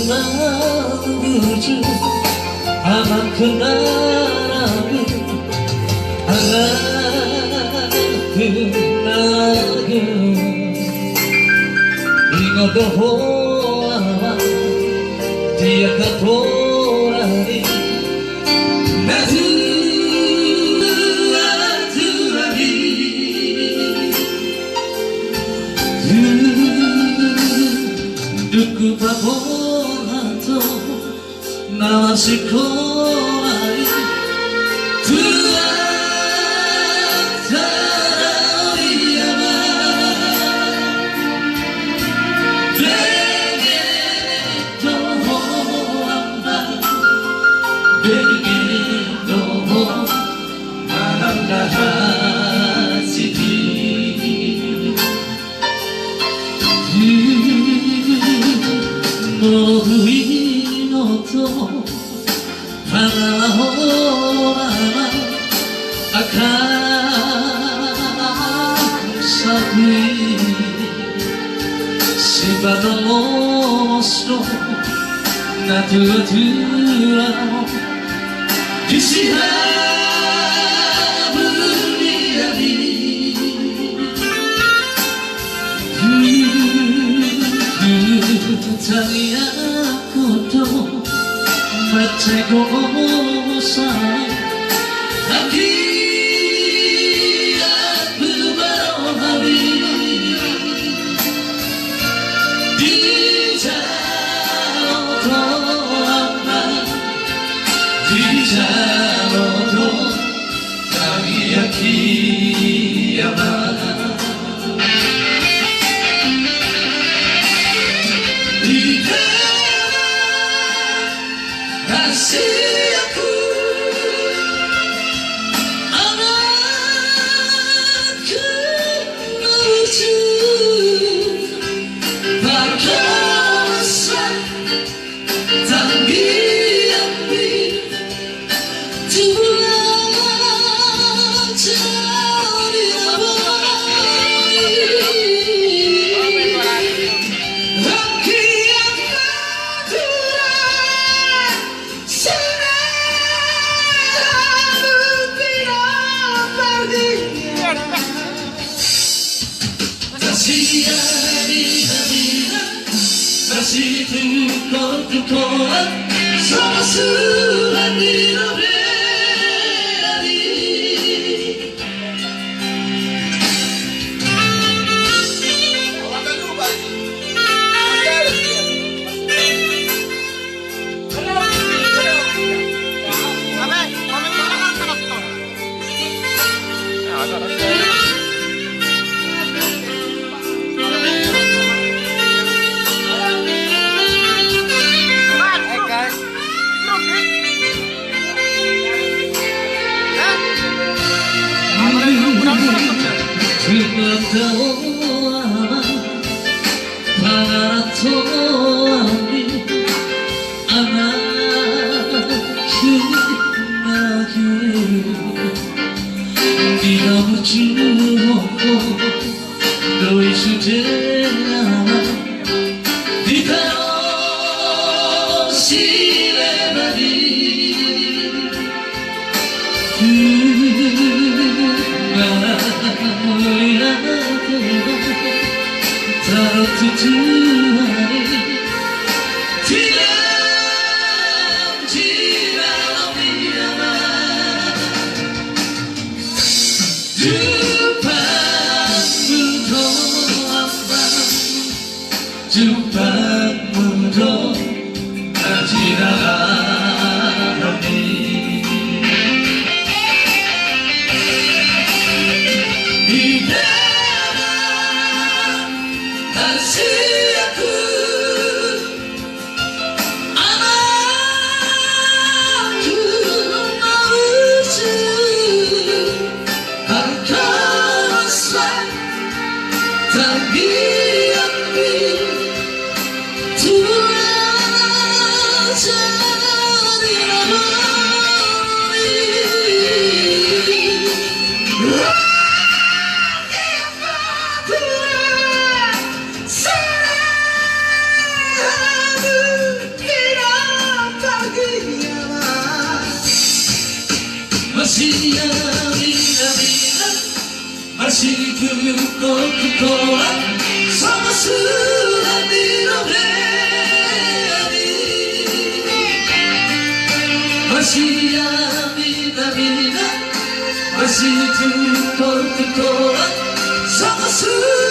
なぐじゅ甘くならぶ甘くなるイゴドホアティアカトラリナズアズラリルクパポナトナワシコアイトゥアタライヤマベゲトホアンバベゲトホマランダハシティもういいのと花ほら赤さぶい芝のもしのナトゥアトゥラの石原ぶりやりタミヤことマチェゴさ秋やぶばのはびディジャーとアンバディジャーとタミヤキヤマ主役甘くなるちバカさザンビアンビ自分はチャリラバイMasih tukar tukar sama surat di Nobel Come Masih 듣고 그거라 성스러운 미로베니 Masih amida Masih 듣고 그거라 성스러운